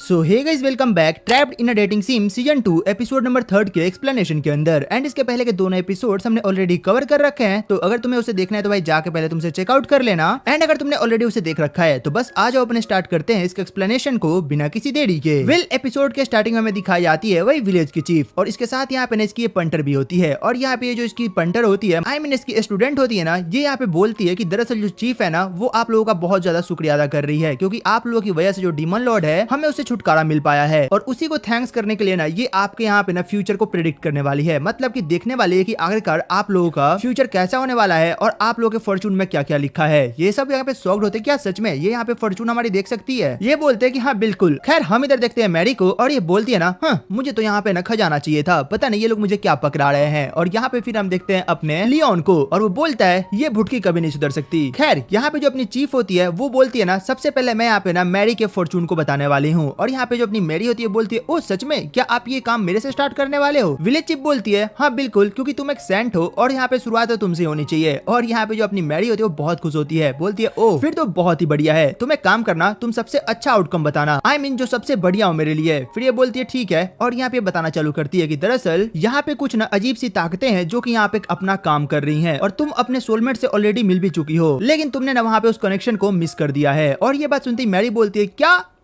So hey guys, welcome back trapped in a dating sim season 2 episode number 3 के explanation के अंदर। And इसके पहले के दोनों एपिसोड्स हमने ऑलरेडी कवर कर रखे हैं, तो अगर तुम्हें उसे देखना है तो भाई जाके पहले तुमसे चेकआउट कर लेना। एंड अगर तुमने ऑलरेडी उसे देख रखा है तो बस आ जाओ अपने स्टार्ट करते हैं इसके एक्सप्लेनेशन को बिना किसी देरी के। वेल, एपिसोड के स्टार्टिंग में हमें दिखाई जाती है वही विलेज की चीफ, और इसके साथ यहाँ पे इसकी पंटर भी होती है। और यहाँ पे जो इसकी पंटर होती है, आई मीन इसकी स्टूडेंट होती है ना, ये यहाँ पे बोलती है कि दरअसल जो चीफ है ना वो आप लोगों का बहुत ज्यादा शुक्रिया अदा कर रही है, क्योंकि आप लोगों की वजह से जो डीमन लॉर्ड है हमें उससे छुटकारा मिल पाया है। और उसी को थैंक्स करने के लिए ना ये आपके यहाँ पे ना फ्यूचर को प्रेडिक्ट करने वाली है, मतलब कि देखने वाली है कि आखिरकार आप लोगों का फ्यूचर कैसा होने वाला है और आप लोगों के फॉर्चून में क्या क्या लिखा है। ये सब यहाँ पे शॉक्ड होते क्या सच में ये यहाँ पे फॉर्चून हमारी देख सकती है? ये बोलते हैं कि हाँ बिल्कुल। खैर हम इधर देखते हैं मैरी को, और ये बोलती है ना हाँ मुझे तो यहाँ पे ना खजाना चाहिए था, पता नहीं ये लोग मुझे क्या पकड़ा रहे हैं। और यहाँ पे फिर हम देखते हैं अपने लियोन को, और वो बोलता है ये भुटकी कभी नहीं सुधर सकती। खैर यहाँ पे जो अपनी चीफ होती है वो बोलती है ना सबसे पहले मैं यहाँ पे ना मैरी के फॉर्चून को बताने वाली हूँ। और यहाँ पे जो अपनी मैरी होती है बोलती है ओ सच में क्या आप ये काम मेरे से स्टार्ट करने वाले हो? विलेज चीफ बोलती है हाँ बिल्कुल, क्योंकि तुम एक सेंट हो और यहाँ पे शुरुआत तो तुमसे होनी चाहिए। और यहाँ पे जो अपनी मैरी होती है वो बहुत खुश होती है, बोलती है ओ फिर तो बहुत ही बढ़िया है, तुम एक काम करना तुम सबसे अच्छा आउटकम बताना, आई मीन जो सबसे बढ़िया हो मेरे लिए। फिर ये बोलती है ठीक है, और यहाँ पे बताना चालू करती है कि दरअसल यहाँ पे कुछ ना अजीब सी ताकतें हैं जो कि यहाँ पे अपना काम कर रही हैं, और तुम अपने सोलमेट से ऑलरेडी मिल भी चुकी हो, लेकिन तुमने ना वहाँ पे उस कनेक्शन को मिस कर दिया है। और ये बात सुनती मैरी बोलती है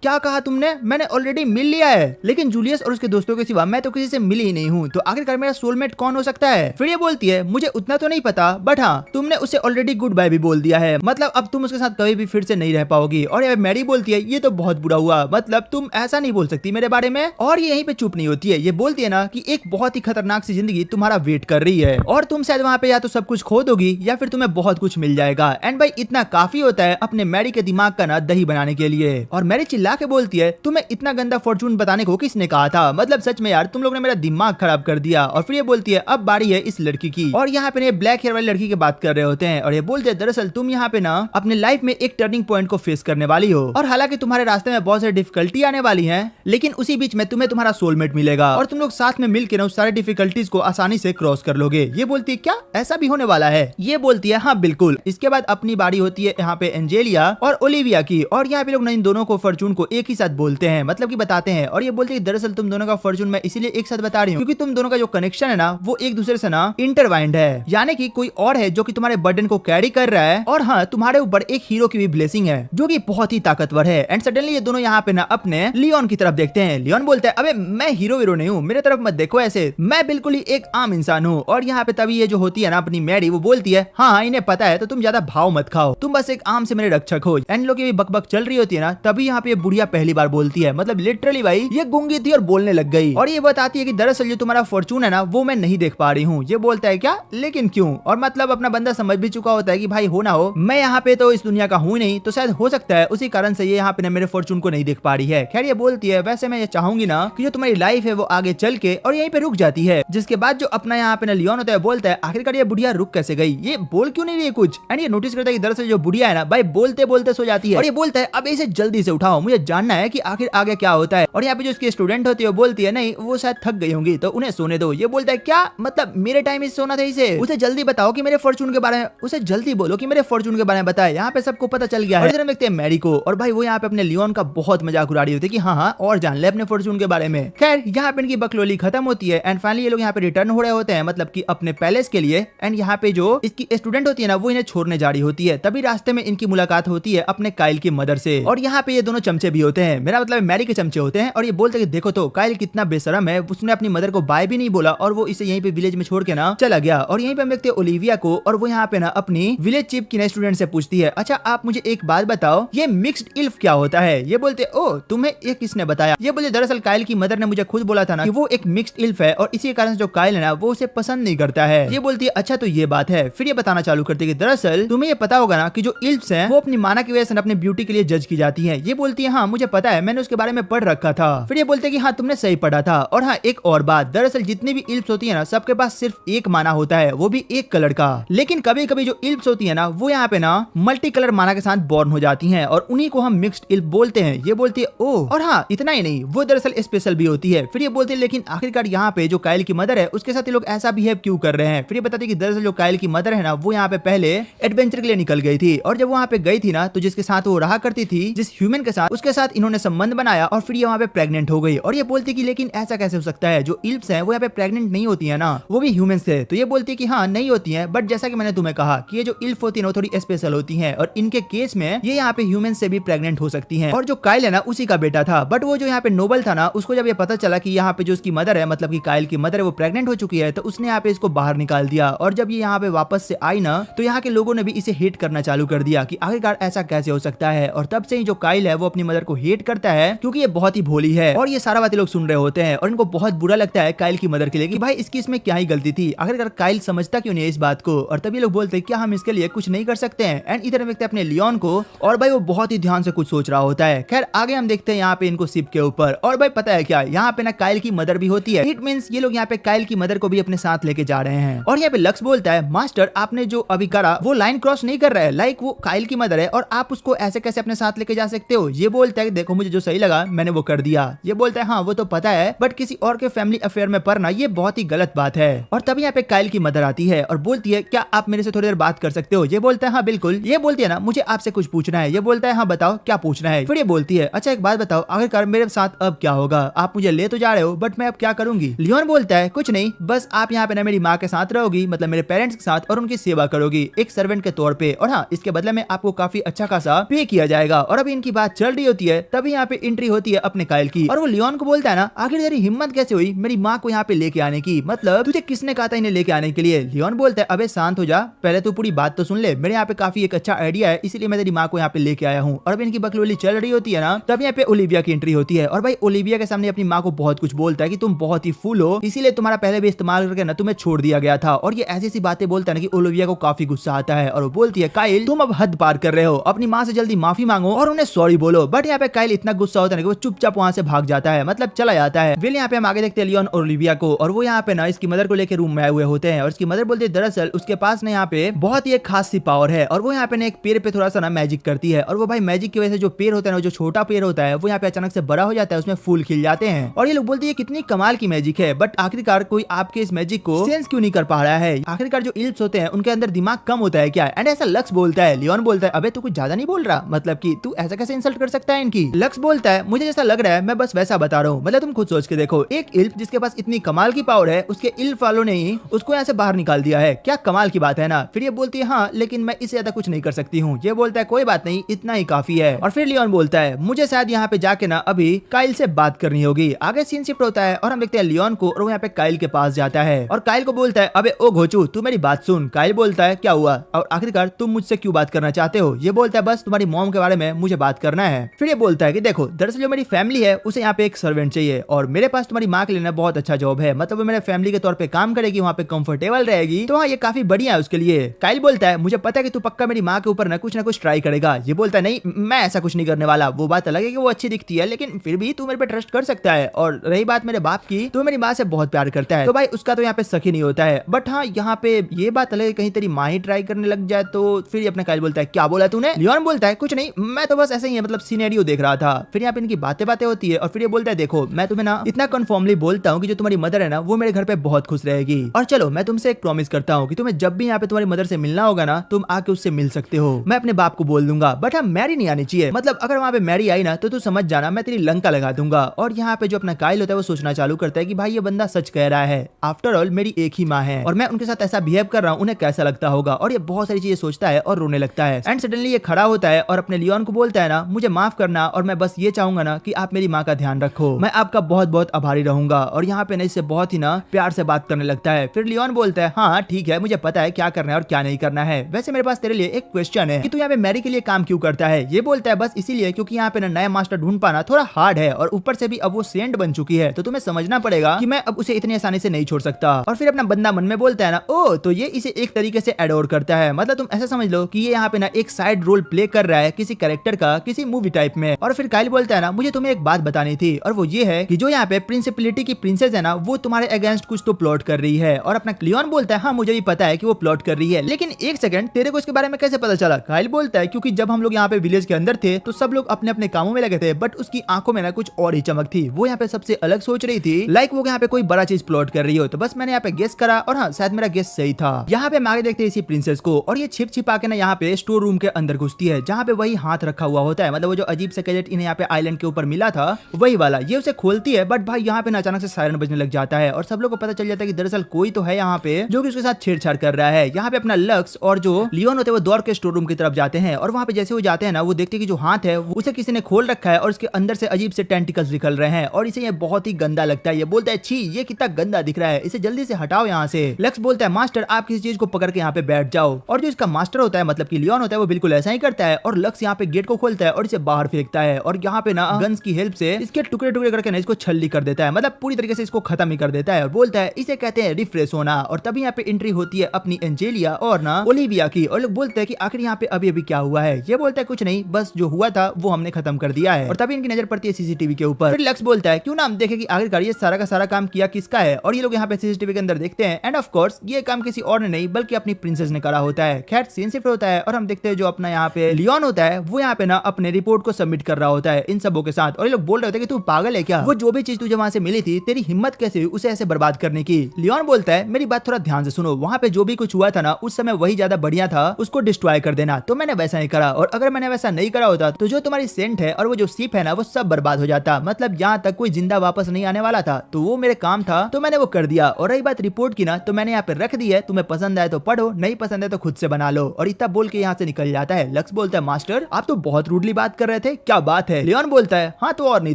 क्या कहा तुमने? मैंने ऑलरेडी मिल लिया है, लेकिन जूलियस और उसके दोस्तों के सिवा मैं तो किसी से मिली ही नहीं हूँ, तो आखिरकार मेरा सोलमेट कौन हो सकता है? फिर ये बोलती है मुझे उतना तो नहीं पता, बट हाँ तुमने उसे ऑलरेडी गुड बाय भी बोल दिया है, मतलब अब तुम उसके साथ कभी भी फिर से नहीं रह पाओगी। और ये मैरी बोलती है ये तो बहुत बुरा हुआ, मतलब तुम ऐसा नहीं बोल सकती मेरे बारे में। और ये यहीं पे चुप नहीं होती है, ये बोलती है ना कि एक बहुत ही खतरनाक सी जिंदगी तुम्हारा वेट कर रही है, और तुम शायद वहाँ पे या तो सब कुछ खो दोगी या फिर तुम्हें बहुत कुछ मिल जाएगा। एंड भाई इतना काफी होता है अपने मैरी के दिमाग का ना दही बनाने के लिए। और मैरी चिल्ला के बोलती है तुम्हें इतना गंदा फॉर्चून बताने को किसने कहा था? मतलब सच में यार तुम लोग ने मेरा दिमाग खराब कर दिया। और फिर ये बोलती है अब बारी है इस लड़की की, और यहाँ पे ब्लैक हेयर वाली लड़की की बात कर रहे होते हैं। और ये बोलते हैं दरअसल तुम यहाँ पे ना अपने लाइफ में एक टर्निंग पॉइंट को फेस करने वाली हो, और हालांकि तुम्हारे रास्ते में बहुत सारी डिफिकल्टी आने वाली है, लेकिन उसी बीच में तुम्हें तुम्हारा सोलमेट मिलेगा, और तुम लोग साथ में मिलकर उस सारी डिफिकल्टीज को आसानी से क्रॉस कर लोगे। ये बोलती है क्या ऐसा भी होने वाला है? ये बोलती है हाँ बिल्कुल। इसके बाद अपनी बारी होती है यहाँ पे एंजेलिया और ओलिविया की, और यहाँ पे लोग इन दोनों को फॉर्चून को एक ही साथ बोलते हैं, मतलब कि बताते हैं। और ये बोलते हैं दरअसल तुम दोनों का फॉर्चून मैं इसीलिए एक साथ बता रही हूँ क्योंकि तुम दोनों का जो कनेक्शन है ना वो एक दूसरे से ना इंटरवाइंड है, यानी कि कोई और है जो कि तुम्हारे बर्डन को कैरी कर रहा है, और हाँ तुम्हारे ऊपर एक हीरो की भी ब्लेसिंग है जो कि बहुत ही ताकतवर है। एंड सडनली ये दोनों यहाँ पे ना अपने लियोन की तरफ देखते हैं। लियोन बोलता है अबे मैं हीरो वीरो नहीं हूँ, मेरे तरफ मत देखो ऐसे, मैं बिल्कुल ही एक आम इंसान हूँ। और यहाँ पे तभी ये जो होती है ना अपनी मैरी, वो बोलती है हाँ इन्हें पता है, तो तुम ज्यादा भाव मत खाओ, तुम बस एक आम से मेरे रक्षक हो। एंड लोग भी बकबक चल रही होती है ना, तभी यहाँ पे बुढ़िया पहली बार बोलती है, मतलब लिटरली भाई ये गूंगी थी और बोलने लग गई। और ये बताती है कि दरअसल जो तुम्हारा फॉर्चून है ना वो मैं नहीं देख पा रही हूँ। ये बोलता है क्या, लेकिन क्यों? और मतलब अपना बंदा समझ भी चुका होता है कि भाई हो ना हो मैं यहाँ पे तो इस दुनिया का हूँ नहीं, तो शायद हो सकता है उसी कारण से ये यहाँ पे मेरे फॉर्चून को नहीं देख पा रही है। खैर ये बोलती है वैसे मैं ये चाहूंगी ना कि जो तुम्हारी लाइफ है वो आगे चल के और यहीं पे रुक जाती है। जिसके बाद जो अपना यहाँ पे लियोन होता है बोलता है आखिरकार ये बुढ़िया रुक कैसे गई, ये बोल क्यों नहीं रही कुछ? एंड ये नोटिस करता है कि दरअसल जो बुढ़िया है ना भाई बोलते बोलते सो जाती है, और ये बोलता है अब इसे जल्दी से उठाओ, मुझे जानना है कि आखिर आगे क्या होता है। और यहाँ पे जो उसकी स्टूडेंट होती है बोलती है नहीं वो शायद थक गई होंगी तो उन्हें सोने दो। ये बोलता है क्या मतलब मेरे टाइम इस सोना था इसे, उसे जल्दी बताओ कि मेरे फॉर्चून के बारे में, उसे जल्दी बोलो कि मेरे फॉर्चून के बारे में बताए। यहाँ पे सबको पता चल गया है। इधर देखते हैं मैरी को, और भाई वो यहाँ पे अपने लियोन का बहुत मजाक उड़ा रही होती है कि हाँ और जान ले अपने फॉर्चून के बारे में। खैर यहाँ पे इनकी बकलोली खत्म होती है, एंड फाइनली ये लोग यहाँ पे रिटर्न हो रहे होते हैं, मतलब कि अपने पैलेस के लिए। एंड यहाँ पे जो इसकी स्टूडेंट होती है ना वो इन्हें छोड़ने जा रही होती है, तभी रास्ते में इनकी मुलाकात होती है अपने काइल की मदर से। और यहाँ पे ये दोनों चमचे भी होते हैं, मेरा मतलब मैरी के चमचे होते हैं। और ये बोलते हैं देखो तो काइल कितना बेशरम है, उसने अपनी मदर को बाय भी नहीं बोला और वो इसे यहीं पे विलेज में छोड़ के ना चला गया। और यहीं पे हम देखते हैं ओलिविया को, और वो यहाँ पे ना अपनी विलेज चीफ की नई स्टूडेंट से पूछती है अच्छा आप मुझे एक बात बताओ ये मिक्स्ड इल्फ क्या होता है? ये बोलते ओ तुम्हें ये किसने बताया? ये बोले दरअसल काइल की मदर ने मुझे खुद बोला था ना कि वो एक मिक्स्ड इल्फ है, और इसी कारण से जो काइल है ना वो उसे पसंद नहीं करता है। ये बोलती है अच्छा तो ये बात है। फिर ये बताना चालू करती है कि दरअसल तुम्हें ये पता होगा ना कि जो इल्फ्स हैं वो अपनी माना की वजह से अपनी ब्यूटी के लिए जज की जाती है। ये बोलती है हाँ मुझे पता है, मैंने उसके बारे में पढ़ रखा था। फिर ये बोलते हैं कि हाँ तुमने सही पढ़ा था। और हाँ एक और बात, दरअसल जितनी भी इल्प्स होती है ना सबके पास सिर्फ एक माना होता है, वो भी एक कलर का, लेकिन कभी कभी जो इल्प्स होती है ना वो यहाँ पे ना मल्टी कलर माना के साथ बॉर्न हो जाती हैं, और उन्हीं को हम मिक्स्ड इल्प बोलते हैं। ये बोलती है ओह, और हाँ इतना ही नहीं वो दरअसल स्पेशल भी होती है। फिर ये बोलती है लेकिन आखिरकार यहाँ पे जो काइल की मदर है उसके साथ ये लोग ऐसा बिहेव क्यों कर रहे हैं? फिर ये बताती है कि दरअसल जो काइल की मदर है ना वो यहाँ पे पहले एडवेंचर के लिए निकल गई थी, और जब वहाँ पे गई थी ना तो जिसके साथ वो रहा करती थी, जिस ह्यूमन के साथ, उसके साथ इन्होंने संबंध बनाया और फिर ये वहाँ पे प्रेग्नेंट हो गई। और ये बोलती कि लेकिन ऐसा कैसे हो सकता है, जो इल्प्स हैं वो यहाँ पे प्रेग्नेंट नहीं होती है ना, वो भी ह्यूमंस से। तो ये बोलती है कि हाँ नहीं होती है, बट जैसा कि मैंने तुम्हें कहा कि ये जो इल्फ होती है वो थोड़ी स्पेशल होती है और इनके केस में ये यहाँ पे ह्यूमन से भी प्रेग्नेंट हो सकती है। और जो काइल है ना उसी का बेटा था, बट वो जो यहाँ पे नोबल था ना, उसको जब ये पता चला कि यहाँ पे जो उसकी मदर है, मतलब कि काइल की मदर है, वो प्रेग्नेंट हो चुकी है, तो उसने यहाँ पे इसको बाहर निकाल दिया। और जब ये यहाँ पे वापस से आई ना, तो यहाँ के लोगों ने भी इसे हेट करना चालू कर दिया कि आखिरकार ऐसा कैसे हो सकता है। और तब से ही जो काइल है वो अपनी मदर को हेट करता है क्योंकि ये बहुत ही भोली है। और ये सारा बातें लोग सुन रहे होते हैं और इनको बहुत बुरा लगता है काइल की मदर के लिए कि भाई इसकी इसमें क्या ही गलती थी, आखिरकार काइल समझता क्यों नहीं है इस बात को। और तभी लोग बोलते हैं क्या हम इसके लिए कुछ नहीं कर सकते हैं। एंड इधर देखते हैं अपने लियोन को, और भाई वो बहुत ही ध्यान से कुछ सोच रहा होता है। खैर आगे हम देखते हैं यहाँ पे इनको शिप के ऊपर, और भाई पता है क्या, यहाँ पे ना काइल की मदर भी होती है। इट मींस ये लोग यहाँ पे काइल की मदर को भी अपने साथ लेके जा रहे हैं। और यहाँ पे लक्स बोलता है मास्टर आपने जो अभी करा वो लाइन क्रॉस नहीं कर रहा है, लाइक वो काइल की मदर है और आप उसको ऐसे कैसे अपने साथ लेके जा सकते हो। ये बोलता है देखो मुझे जो सही लगा मैंने वो कर दिया। ये बोलता है हाँ वो तो पता है, बट किसी और के फैमिली अफेयर में पड़ना ये बहुत ही गलत बात है। और तभी यहाँ पे काइल की मदर आती है और बोलती है क्या आप मेरे से थोड़ी देर बात कर सकते हो। ये बोलता है हाँ बिल्कुल। ये बोलती है ना मुझे आपसे कुछ पूछना है। ये बोलता है हाँ बताओ क्या पूछना है। फिर ये बोलती है अच्छा एक बात बताओ, आखिरकार मेरे साथ अब क्या होगा, आप मुझे ले तो जा रहे हो बट मैं अब क्या करूंगी। लियोन बोलता है कुछ नहीं, बस आप यहाँ पे ना मेरी माँ के साथ रहोगी, मतलब मेरे पेरेंट्स के साथ, और उनकी सेवा करोगी एक सर्वेंट के तौर पे, और हाँ इसके बदले में आपको काफी अच्छा खासा पे किया जाएगा। और अभी इनकी बात चल रही होती है तभी यहाँ पे एंट्री होती है अपने काइल की, और वो लियोन को बोलता है ना आखिर तेरी हिम्मत कैसे हुई मेरी माँ को यहाँ पे लेके आने की, मतलब तुझे किसने कहा था इन्हें लेके आने के लिए। लियोन बोलता है अबे शांत हो जा, पहले तू पूरी बात तो सुन ले, मेरे यहाँ पे काफी एक अच्छा आइडिया है इसलिए मैं तेरी माँ को यहाँ पे लेके आया हूँ। और अभी इनकी बकलोली चल रही होती है ना, तब यहाँ पे ओलिविया की एंट्री होती है, और भाई ओलिविया के सामने अपनी माँ को बहुत कुछ बोलता है कि तुम बहुत ही फूल हो, इसीलिए तुम्हारा पहले भी इस्तेमाल करके ना तुम्हें छोड़ दिया गया था। और ये ऐसी सी बातें बोलता है ना कि ओलिविया को काफी गुस्सा आता है और वो बोलती है काइल तुम अब हद पार कर रहे हो, अपनी माँ से जल्दी माफी मांगो और उन्हें सॉरी बोलो। बट यहाँ पे काइल इतना गुस्सा होता है कि वो चुपचाप वहाँ से भाग जाता है, मतलब चला जाता है। फिर यहाँ पे हम आगे देखते हैं लियोन और ओलिविया को, और वो यहाँ पे ना इसकी मदर को लेकर रूम में आए हुए होते हैं। और इसकी मदर बोलती है दरअसल उसके पास ना यहाँ पे बहुत ही एक खास सी पावर है, और वो यहाँ पे ना एक पेड़ पे थोड़ा सा ना मैजिक करती है। और वो भाई मैजिक की वजह से जो पेड़ होता है ना, जो छोटा पेड़ होता है वो यहाँ पे अचानक से बड़ा हो जाता है, उसमें फूल खिल जाते हैं। और ये लोग बोलते हैं कितनी कमाल की मैजिक है, बट आखिरकार कोई आपके इस मैजिक को सेंस क्यों नहीं कर पा रहा है, आखिरकार जो इल्प्स होते हैं उनके अंदर दिमाग कम होता है क्या। एंड ऐसा लक्स बोलता है। लियोन बोलता है अबे तू कुछ ज्यादा नहीं बोल रहा, मतलब कि तू ऐसा कैसे इंसल्ट कर सकता है इनकी। लक्स बोलता है मुझे जैसा लग रहा है मैं बस वैसा बता रहा हूँ, मतलब तुम खुद सोच के देखो, एक इल्फ जिसके पास इतनी कमाल की पावर है उसके इल्फ वालों ने ही उसको यहाँ से बाहर निकाल दिया है, क्या कमाल की बात है ना। फिर ये बोलती है हाँ लेकिन मैं इससे ज्यादा कुछ नहीं कर सकती हूँ। ये बोलता है कोई बात नहीं इतना ही काफी है। और फिर लियोन बोलता है मुझे शायद यहाँ पे जाके ना अभी काइल से बात करनी होगी। आगे सीन शिफ्ट होता है और हम देखते हैं लियोन को, और वो यहाँ पे काइल के पास जाता है और काइल को बोलता है अबे ओ घोचू तू मेरी बात सुन। काइल बोलता है क्या हुआ और आखिरकार तुम मुझसे क्यों बात करना चाहते हो। ये बोलता है बस तुम्हारी मॉम के बारे में मुझे बात करना है। फिर ये बोलता है कि देखो दरअसल जो मेरी फैमिली है उसे यहाँ पे एक सर्वेंट चाहिए, और मेरे पास तुम्हारी माँ के लिए ना बहुत अच्छा जॉब है, मतलब वो मेरे फैमिली के तौर पे काम करेगी, वहाँ पे कंफर्टेबल रहेगी, तो हाँ ये काफी बढ़िया है उसके लिए। काइल बोलता है मुझे पता है कि तू पक्का मेरी माँ के ऊपर ना कुछ ट्राई करेगा। ये बोलता है नहीं मैं ऐसा कुछ नहीं करने वाला, वो बात अलग है कि वो अच्छी दिखती है लेकिन फिर भी तू मेरे पे ट्रस्ट कर सकता है। और रही बात मेरे बाप की, तो मेरी माँ से बहुत प्यार करता है, तो भाई उसका तो यहाँ पे सखी नहीं होता है। बट हाँ यहाँ पे ये बात अलग है कहीं तेरी माँ ही ट्राई करने लग जाए तो। फिर अपना काइल बोलता है क्या बोला तूने। लियोन बोलता है कुछ नहीं मैं तो बस ऐसे ही मतलब सिनेरियो देख रहा था। फिर यहाँ पे इनकी बातें होती है और फिर ये बोलता है देखो मैं तुम्हें ना इतना कन्फर्मली बोलता हूँ कि जो तुम्हारी मदर है ना वो मेरे घर पे बहुत खुश रहेगी, और चलो मैं तुमसे एक प्रॉमिस करता हूँ कि तुम्हें जब भी यहाँ पे तुम्हारी मदर से मिलना होगा ना तुम आके उससे मिल सकते हो। मैं अपने बाप को बोल दूंगा, बट हाँ मैरी नहीं आनी चाहिए, मतलब अगर वहाँ पे मैरी आई ना तो तू समझ जाना मैं तेरी लंका लगा दूंगा। और यहाँ पे जो अपना काइल होता है वो सोचना चालू करता है कि भाई ये बंदा सच कह रहा है, आफ्टर ऑल मेरी एक ही माँ है और मैं उनके साथ ऐसा बिहेव कर रहा हूँ उन्हें कैसा लगता होगा। और ये बहुत सारी चीजें सोचता है और रोने लगता है। एंड सडनली ये खड़ा होता है और अपने लियोन को बोलता है ना मुझे माफ करना, और मैं बस ये चाहूंगा ना कि आप मेरी माँ का ध्यान रखो, मैं आपका बहुत बहुत आभारी रहूंगा। और यहाँ पे ना इससे बहुत ही ना प्यार से बात करने लगता है। फिर लियोन बोलता है हाँ ठीक है मुझे पता है क्या करना है और क्या नहीं करना है, वैसे मेरे पास तेरे लिए एक क्वेश्चन है कि तू यहाँ पे मैरी के लिए काम क्यों करता है। ये बोलता है बस इसीलिए क्योंकि यहाँ पे ना नया मास्टर ढूंढ पाना थोड़ा हार्ड है, और ऊपर से भी अब वो सेंट बन चुकी है तो तुम्हें समझना पड़ेगा कि मैं अब उसे इतनी आसानी से नहीं छोड़ सकता। और फिर अपना बंदा मन में बोलता है ना ओ तो ये इसे एक तरीके से एडोर करता है, मतलब तुम ऐसा समझ लो कि ये यहाँ पे ना एक साइड रोल प्ले कर रहा है किसी कैरेक्टर का किसी मूवी टाइप में। और फिर काइल बोलता है ना मुझे तुम्हें एक बात बतानी थी, और वो ये है कि जो यहाँ पे प्रिंसिपलिटी की प्रिंसेस है ना वो तुम्हारे अगेंस्ट कुछ तो प्लॉट कर रही है। और अपना लियोन बोलता है हाँ मुझे भी पता है कि वो प्लॉट कर रही है, लेकिन एक सेकंड तेरे को इसके बारे में कैसे पता चला। काइल बोलता है क्योंकि जब हम लोग यहाँ पे विलेज के अंदर थे तो सब लोग अपने अपने कामों में लगे थे, बट उसकी आंखों में ना कुछ और ही चमक थी, वो यहाँ पे सबसे अलग सोच रही थी, लाइक वो यहाँ पे कोई बड़ा चीज प्लॉट कर रही हो। तो बस मैंने यहाँ पे गेस करा और हाँ शायद मेरा गेस सही था। यहाँ पे हम आगे देखते हैं इसी प्रिंसेस को, और ये छिप छिपा के ना यहाँ पे स्टोर रूम के अंदर घुसती है जहाँ पे वही हाथ रखा हुआ होता है, मतलब वो जो अजीब सा गैजेट इन्हें यहाँ पे आइलैंड के ऊपर मिला था वही वाला, ये उसे खोलती है। बट भाई यहाँ पे अचानक से सायरन बजने लग जाता है और सब लोग को पता चल जाता है कि दरअसल कोई तो है यहाँ पे जो कि उसके साथ छेड़छाड़ कर रहा है। यहाँ पे अपना लक्स और जो लियोन होते हैं वो दौड़ के स्टोर रूम की तरफ जाते हैं और वहाँ पे जैसे वो जाते हैं ना, वो देखते हैं कि जो हाथ है उसे किसी ने खोल रखा है और उसके अंदर से अजीब से टेंटिकल्स निकल रहे हैं और इसे ये बहुत ही गंदा लगता है। ये बोलता है छी, ये कितना गंदा दिख रहा है, इसे जल्दी से हटाओ यहाँ से। लक्स बोलता है मास्टर आप किसी चीज को पकड़ के यहाँ पे बैठ जाओ। और जो इसका मास्टर होता है मतलब कि लियोन होता है वो बिल्कुल ऐसा ही करता है और लक्स यहाँ पे गेट को खोलता है और इसे बाहर फेंकता है और यहाँ पे ना गन्स की हेल्प से इसके टुकड़े टुकड़े करके ना इसको छल्ली कर देता है, मतलब पूरी तरीके से इसको खत्म ही कर देता है और बोलता है इसे कहते हैं रिफ्रेश होना। और तभी यहाँ पे एंट्री होती है अपनी एंजेलिया और ना ओलिविया की और लोग बोलते हैं कि आखिर यहाँ पे अभी अभी क्या हुआ है। ये बोलता है कुछ नहीं, बस जो हुआ था वो हमने खत्म कर दिया है। और तभी इनकी नजर पड़ती है सीसीटीवी के ऊपर। फिर लक्स बोलता है क्यों ना हम देखें कि आखिरकार ये सारा का सारा काम किया किसका है। और ये लोग यहाँ पे सीसीटीवी के अंदर देखते हैं एंड ऑफ कोर्स ये काम किसी और ने नहीं बल्कि अपनी प्रिंसेस ने करा होता है। खैर सीन शिफ्ट होता है और हम देखते हैं जो अपना यहाँ पे लियोन होता है वो यहाँ पे ना अपने रिपोर्ट को सबमिट कर रहा होता है इन सबों के साथ। और ये लोग बोल रहे होते हैं कि तू पागल है क्या, वो जो भी चीज तुझे वहां से मिली थी तेरी हिम्मत कैसे हुई उसे ऐसे बर्बाद करने की। लियोन बोलता है मेरी बात थोड़ा ध्यान से सुनो, वहाँ पे जो भी कुछ हुआ था ना उस समय वही ज्यादा बढ़िया था, उसको डिस्ट्रॉय कर देना। तो मैंने वैसा ही करा और अगर मैंने वैसा नहीं करा होता तो जो तुम्हारी सेंट है और वो जो शिप है ना वो सब बर्बाद हो जाता, मतलब यहाँ तक कोई जिंदा वापस नहीं आने वाला था। तो वो मेरे काम था तो मैंने वो कर दिया। और रही बात रिपोर्ट की ना, तो मैंने यहाँ पे रख दी है, तुम्हें पसंद आए तो पढ़ो, नहीं पसंद है तो खुद से बना लो। और इतना बोल के यहाँ से निकल जाता है। लक्स बोलता है मास्टर आप तो बहुत रूडली बात कर रहे थे, क्या बात है। लियोन बोलता है हाँ तो और नहीं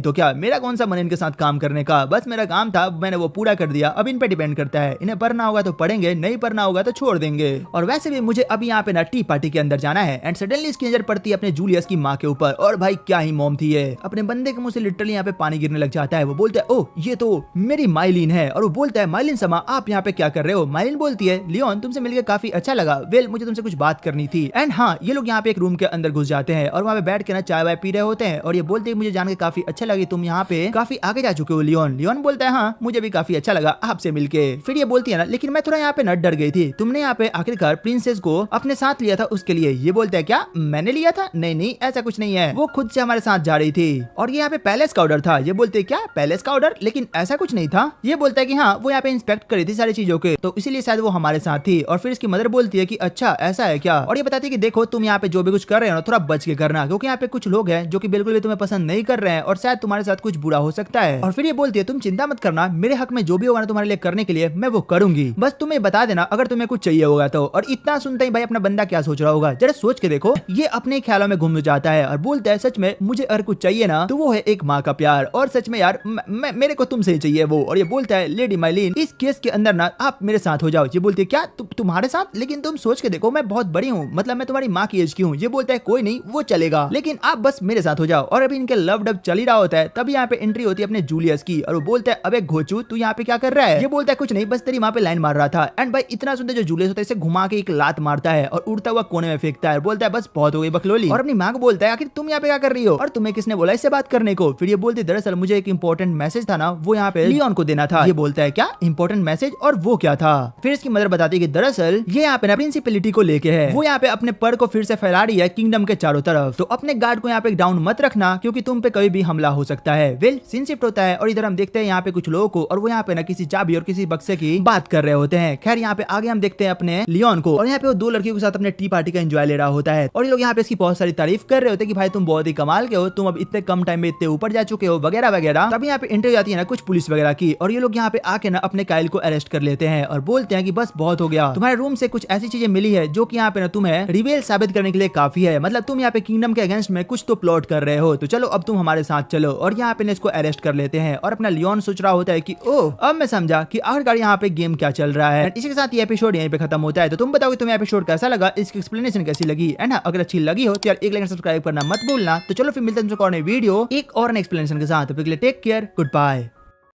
तो क्या, मेरा कौन सा मन इनके साथ काम करने का, बस मेरा काम था मैंने वो पूरा कर दिया, अब इन पे डिपेंड करता है, इन्हें पढ़ना होगा तो पढ़ेंगे, नहीं पढ़ना होगा तो छोड़ देंगे। और वैसे भी मुझे अभी यहाँ पे ना टी पार्टी के अंदर जाना है। एंड सडनली इसकी नजर पड़ती है अपने जूलियस की माँ के ऊपर और भाई क्या ही मॉम थी ये, अपने बंदे के मुंह से लिटरली यहाँ पे पानी गिरने लग जाता है। वो बोलता है ओह ये तो मेरी माइलिन है। और वो बोलता है माइलिन समा आप यहाँ पे क्या कर रहे हो। माइलिन बोलती है लियोन तुमसे मिलकर काफी अच्छा लगा, वेल मुझे तुमसे कुछ बात करनी थी। एंड हाँ ये लोग यहाँ पे एक रूम के अंदर घुस जाते हैं और वहाँ पे बैठ के ना चाय वाय पी रहे होते हैं। और ये बोलते हैं मुझे जान के काफी अच्छा लगी, तुम यहाँ पे काफी आगे जा चुके हो लियोन। लियोन बोलता है हाँ मुझे भी काफी अच्छा लगा आपसे मिलके। फिर ये बोलती है ना लेकिन मैं थोड़ा यहाँ पे न डर गई थी, तुमने यहाँ पे आखिरकार प्रिंसेस को अपने साथ लिया था उसके लिए। ये बोलता है क्या मैंने लिया था, नहीं नहीं ऐसा कुछ नहीं है, वो खुद से हमारे साथ जा रही थी और ये यहाँ पे पैलेस का ऑर्डर था। ये बोलते क्या पैलेस का ऑर्डर, लेकिन ऐसा कुछ नहीं था। ये बोलता है कि हाँ वो यहाँ पे इंस्पेक्ट करी थी सारी चीजों के, तो इसीलिए शायद वो हमारे साथ थी। और फिर इसकी मदर बोलती है कि अच्छा ऐसा है क्या। और ये बताती है कि देखो तुम यहाँ पे जो भी कुछ कर रहे हो ना थोड़ा बच के करना, क्योंकि यहाँ पे कुछ लोग हैं जो कि बिल्कुल भी तुम्हें पसंद नहीं कर रहे हैं और शायद तुम्हारे साथ कुछ बुरा हो सकता है। और फिर ये बोलती है तुम चिंता मत करना, मेरे हक में जो भी होगा ना तुम्हारे लिए करने के लिए मैं वो करूंगी, बस तुम्हें बता देना अगर तुम्हें कुछ चाहिए होगा तो। और इतना सुनते ही भाई अपना बंदा क्या सोच रहा होगा जरा सोच के देखो। ये अपने ख्यालों में घूम जाता है और बोलता है सच में मुझे अगर कुछ चाहिए ना तो वो है एक माँ का प्यार, और सच में यार मेरे को तुमसे ही चाहिए वो। और ये बोलता है लेडी माइलिन इस केस के अंदर ना आप मेरे साथ हो जाओ। ये बोलती है क्या तुम्हारे साथ, लेकिन तुम सोच के देखो मैं बहुत बड़ी हूँ, मतलब मैं तुम्हारी माँ की एज की हूँ। ये बोलता है कोई नहीं वो चलेगा, लेकिन आप बस मेरे साथ हो जाओ। और अभी इनके लव डब चल ही रहा होता है, तभी यहाँ पे एंट्री होती है अपने जूलियस की और वो बोलता है अबे घोचू तू यहाँ पे क्या कर रहा है। ये बोलता है कुछ नहीं बस तेरी माँ पे लाइन मार रहा था। एंड भाई इतना सुंदर जो जूलियस होता है इसे घुमा के एक लात मारता है और उड़ता हुआ कोने में फेंकता है। बोलता है बस बहुत हो गई बकलोली। और अपनी माँ को बोलता है आखिर तुम यहाँ पे क्या कर रही हो और तुम्हें किसने बोला इससे बात करने को। फिर ये बोलती दरअसल मुझे एक इंपॉर्टेंट मैसेज था ना वो यहाँ पे लियोन को देना था। ये बोलता है क्या इंपॉर्टेंट मैसेज, और वो क्या था। फिर इसकी मदर बताती है कि दरअसल ये यहाँ पे ना प्रिंसिपलिटी को लेके है, वो यहाँ पे अपने पर को फिर से फैला रही है किंगडम के चारों तरफ, तो अपने गार्ड को यहाँ पे डाउन मत रखना क्योंकि तुम पे कभी भी हमला हो सकता है। वेल सीन शिफ्ट होता है और इधर हम देखते हैं यहाँ पे कुछ लोगों को और वो यहाँ पे ना किसी चाबी और किसी बक्से की बात कर रहे होते हैं। खैर यहाँ पे आगे हम देखते हैं अपने लियोन को और यहाँ पे वो दो लड़कियों के साथ अपने टी पार्टी का एंजॉय ले रहा होता है और ये लोग यहाँ पे इसकी बहुत सारी तारीफ कर रहे होते हैं कि भाई तुम बहुत ही कमाल के हो, तुम अब इतने कम टाइम में इतने ऊपर जा चुके हो वगैरह वगैरह। तभी यहाँ पे एंट्री जाती है ना कुछ पुलिस वगैरह की और ये लोग यहाँ पे आके ना अपने काइल को अरेस्ट कर लेते हैं और बोलते हैं कि बस बहुत हो गया, तुम्हारे रूम से कुछ ऐसी चीजें मिली है जो कि यहाँ पे ना तुम्हें रिवेल साबित करने के लिए काफी है, मतलब तुम यहाँ पे किंगडम के अगेंस्ट में कुछ तो प्लॉट कर रहे हो, तो चलो अब तुम हमारे साथ चलो। और यहाँ पे इसको अरेस्ट कर लेते हैं और अपना लियोन सोच रहा होता है कि ओह अब मैं समझा कि आखिरकार यहाँ पे गेम क्या चल रहा है। इसी के साथ ये एपिसोड यहीं पे खत्म होता है। तो तुम बताओ कि तुम्हें एपिसोड कैसा लगा, इसकी एक्सप्लेनेशन कैसी लगी, है ना। अगर अच्छी लगी हो तो यार एक लाइक सब्सक्राइब करना मत भूलना। तो चलो फिर मिलते हैं तुमसे और नई वीडियो एक और एक्सप्लेनेशन के साथ। Take care, good bye.